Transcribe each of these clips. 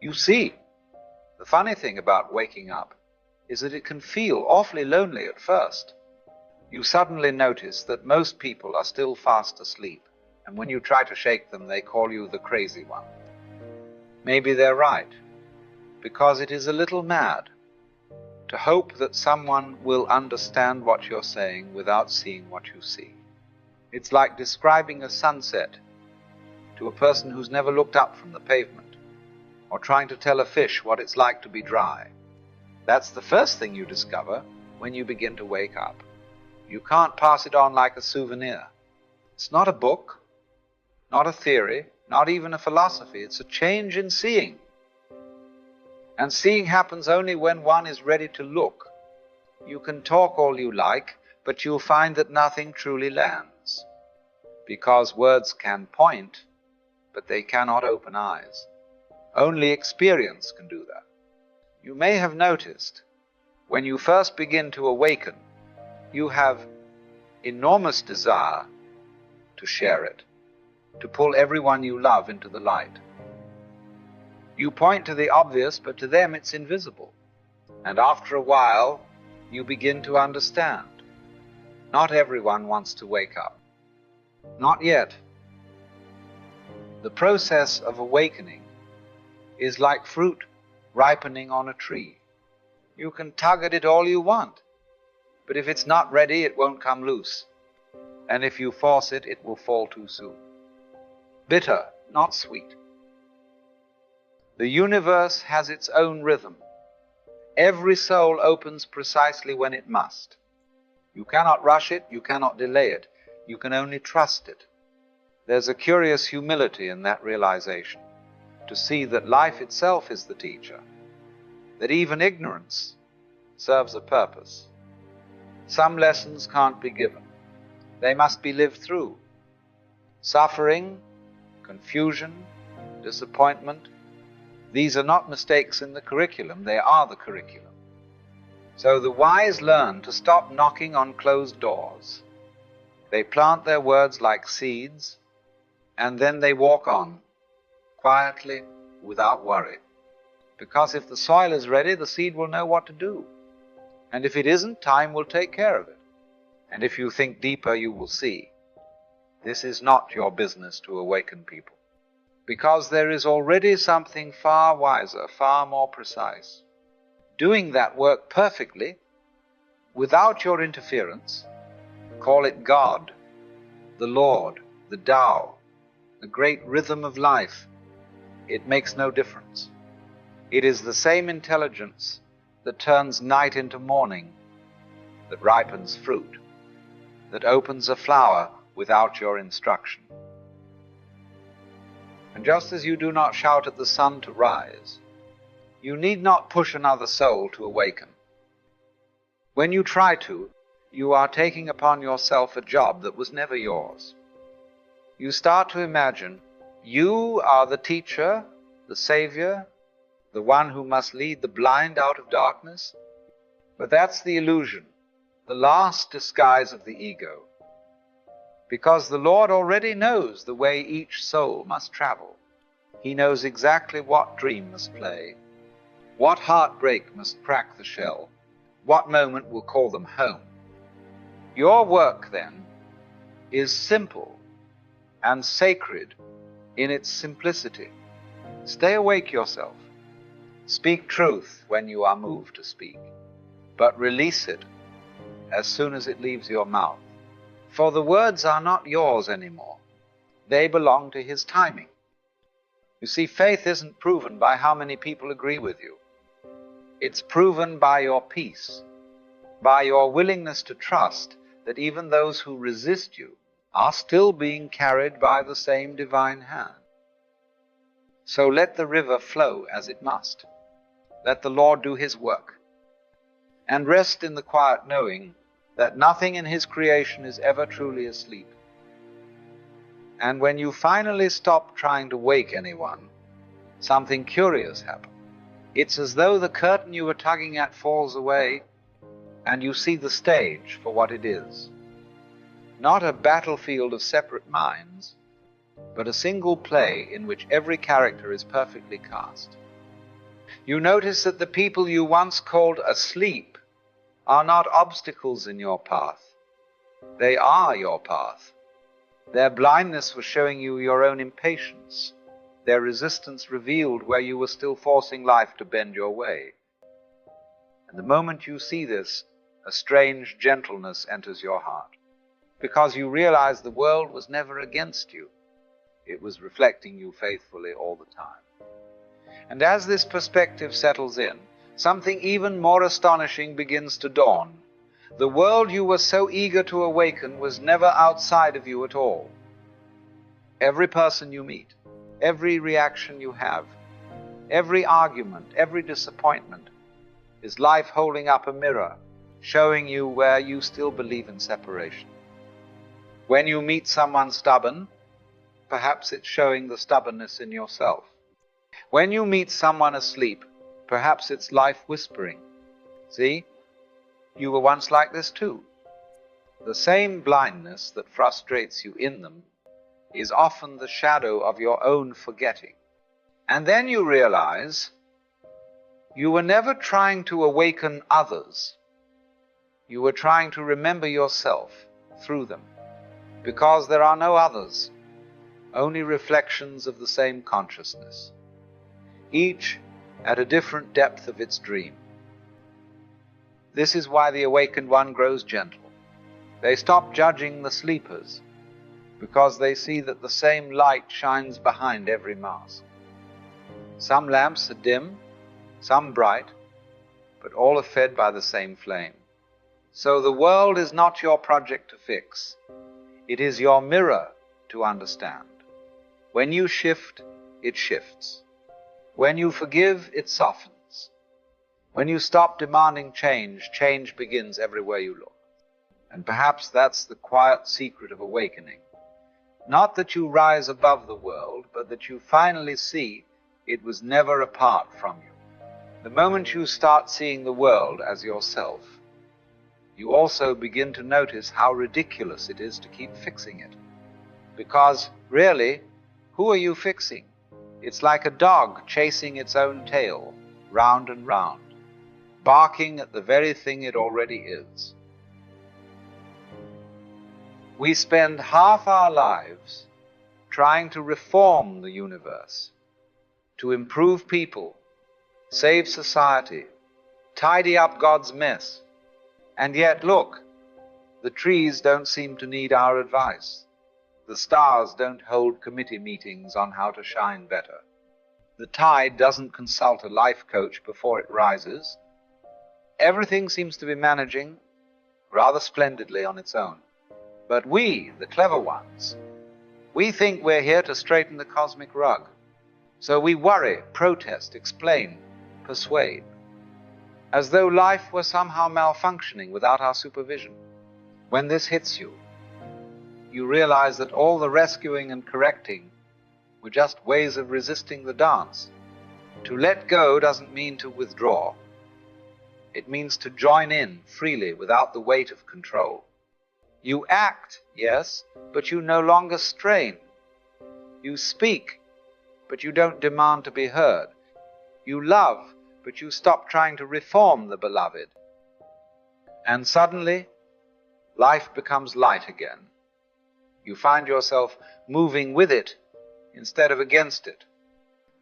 You see, the funny thing about waking up is that it can feel awfully lonely at first. You suddenly notice that most people are still fast asleep, and when you try to shake them, they call you the crazy one. Maybe they're right, because it is a little mad to hope that someone will understand what you're saying without seeing what you see. It's like describing a sunset to a person who's never looked up from the pavement, or trying to tell a fish what it's like to be dry. That's the first thing you discover when you begin to wake up. You can't pass it on like a souvenir. It's not a book, not a theory, not even a philosophy. It's a change in seeing. And seeing happens only when one is ready to look. You can talk all you like, but you'll find that nothing truly lands. Because words can point, but they cannot open eyes. Only experience can do that. You may have noticed, when you first begin to awaken, you have enormous desire to share it, to pull everyone you love into the light. You point to the obvious, but to them it's invisible. And after a while, you begin to understand. Not everyone wants to wake up. Not yet. The process of awakening is like fruit ripening on a tree. You can tug at it all you want, but if it's not ready, it won't come loose. And if you force it, it will fall too soon. Bitter, not sweet. The universe has its own rhythm. Every soul opens precisely when it must. You cannot rush it, you cannot delay it, you can only trust it. There's a curious humility in that realization, to see that life itself is the teacher, that even ignorance serves a purpose. Some lessons can't be given. They must be lived through. Suffering, confusion, disappointment, these are not mistakes in the curriculum, they are the curriculum. So the wise learn to stop knocking on closed doors. They plant their words like seeds, and then they walk on, quietly, without worry. Because if the soil is ready, the seed will know what to do. And if it isn't, time will take care of it. And if you think deeper, you will see. This is not your business to awaken people. Because there is already something far wiser, far more precise, doing that work perfectly, without your interference. Call it God, the Lord, the Tao, the great rhythm of life. It makes no difference. It is the same intelligence that turns night into morning, that ripens fruit, that opens a flower without your instruction. And just as you do not shout at the sun to rise, you need not push another soul to awaken. When you try to, you are taking upon yourself a job that was never yours. You start to imagine you are the teacher, the savior, the one who must lead the blind out of darkness. But that's the illusion, the last disguise of the ego. Because the Lord already knows the way each soul must travel. He knows exactly what dream must play, what heartbreak must crack the shell, what moment will call them home. Your work, then, is simple and sacred in its simplicity. Stay awake yourself. Speak truth when you are moved to speak, but release it as soon as it leaves your mouth. For the words are not yours anymore. They belong to His timing. You see, faith isn't proven by how many people agree with you. It's proven by your peace, by your willingness to trust that even those who resist you are still being carried by the same divine hand. So let the river flow as it must. Let the Lord do His work. And rest in the quiet knowing that nothing in His creation is ever truly asleep. And when you finally stop trying to wake anyone, something curious happens. It's as though the curtain you were tugging at falls away, and you see the stage for what it is. Not a battlefield of separate minds, but a single play in which every character is perfectly cast. You notice that the people you once called asleep are not obstacles in your path. They are your path. Their blindness was showing you your own impatience. Their resistance revealed where you were still forcing life to bend your way. And the moment you see this, a strange gentleness enters your heart, because you realize the world was never against you. It was reflecting you faithfully all the time. And as this perspective settles in, something even more astonishing begins to dawn. The world you were so eager to awaken was never outside of you at all. Every person you meet, every reaction you have, every argument, every disappointment, is life holding up a mirror, showing you where you still believe in separation. When you meet someone stubborn, perhaps it's showing the stubbornness in yourself. When you meet someone asleep, perhaps it's life whispering, "See, you were once like this too." The same blindness that frustrates you in them is often the shadow of your own forgetting. And then you realize you were never trying to awaken others. You were trying to remember yourself through them, because there are no others, only reflections of the same consciousness, each at a different depth of its dream. This is why the awakened one grows gentle. They stop judging the sleepers, because they see that the same light shines behind every mask. Some lamps are dim, some bright, but all are fed by the same flame. So the world is not your project to fix. It is your mirror to understand. When you shift, it shifts. When you forgive, it softens. When you stop demanding change, change begins everywhere you look. And perhaps that's the quiet secret of awakening. Not that you rise above the world, but that you finally see it was never apart from you. The moment you start seeing the world as yourself, you also begin to notice how ridiculous it is to keep fixing it. Because, really, who are you fixing? It's like a dog chasing its own tail, round and round, barking at the very thing it already is. We spend half our lives trying to reform the universe, to improve people, save society, tidy up God's mess. And yet, look, the trees don't seem to need our advice. The stars don't hold committee meetings on how to shine better. The tide doesn't consult a life coach before it rises. Everything seems to be managing rather splendidly on its own. But we, the clever ones, we think we're here to straighten the cosmic rug. So we worry, protest, explain, persuade, as though life were somehow malfunctioning without our supervision. When this hits you, you realize that all the rescuing and correcting were just ways of resisting the dance. To let go doesn't mean to withdraw. It means to join in freely without the weight of control. You act, yes, but you no longer strain. You speak, but you don't demand to be heard. You love, but you stop trying to reform the beloved. And suddenly, life becomes light again. You find yourself moving with it instead of against it,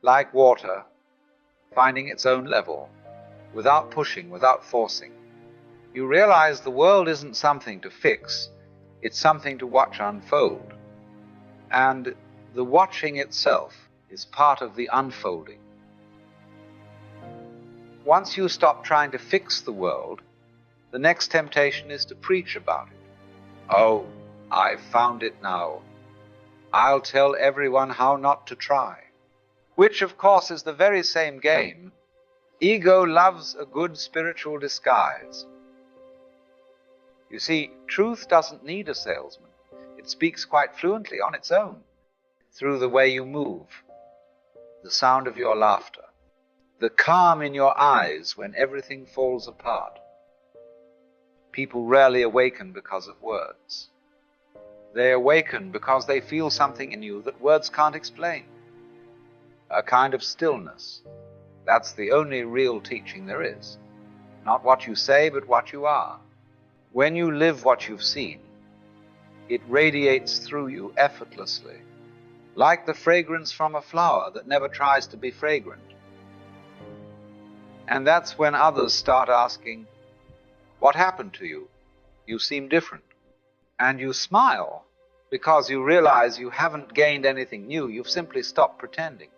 like water, finding its own level, without pushing, without forcing. You realize the world isn't something to fix, it's something to watch unfold. And the watching itself is part of the unfolding. Once you stop trying to fix the world, the next temptation is to preach about it. Oh, I've found it now. I'll tell everyone how not to try. Which, of course, is the very same game. Ego loves a good spiritual disguise. You see, truth doesn't need a salesman. It speaks quite fluently on its own, through the way you move, the sound of your laughter, the calm in your eyes when everything falls apart. People rarely awaken because of words. They awaken because they feel something in you that words can't explain. A kind of stillness, That's the only real teaching there is. Not what you say, but what you are. When you live what you've seen, it radiates through you effortlessly, like the fragrance from a flower that never tries to be fragrant. And that's when others start asking, "What happened to you? You seem different." And you smile because you realize you haven't gained anything new. You've simply stopped pretending.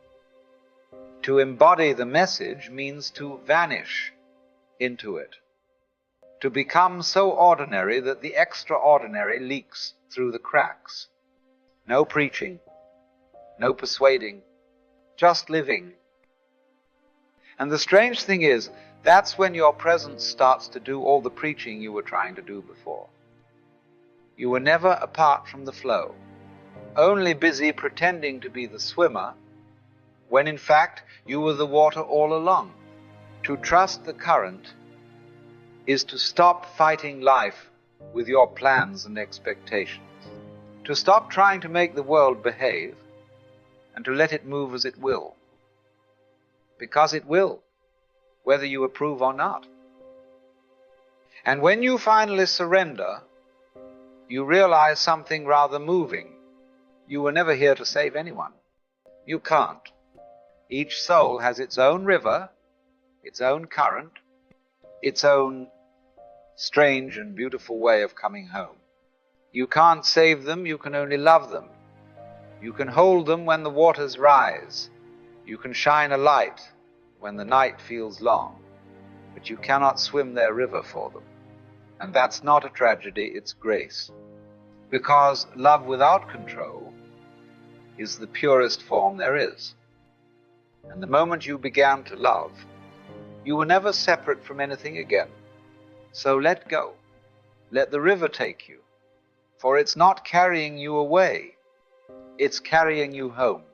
To embody the message means to vanish into it, to become so ordinary that the extraordinary leaks through the cracks. No preaching, no persuading, just living. And the strange thing is, that's when your presence starts to do all the preaching you were trying to do before. You were never apart from the flow, only busy pretending to be the swimmer, when in fact you were the water all along. To trust the current is to stop fighting life with your plans and expectations, to stop trying to make the world behave, and to let it move as it will. Because it will, whether you approve or not. And when you finally surrender, you realize something rather moving. You were never here to save anyone. You can't. Each soul has its own river, its own current, its own strange and beautiful way of coming home. You can't save them, you can only love them. You can hold them when the waters rise. You can shine a light when the night feels long, but you cannot swim their river for them. And that's not a tragedy, it's grace. Because love without control is the purest form there is. And the moment you began to love, you were never separate from anything again. So let go. Let the river take you. For it's not carrying you away, it's carrying you home.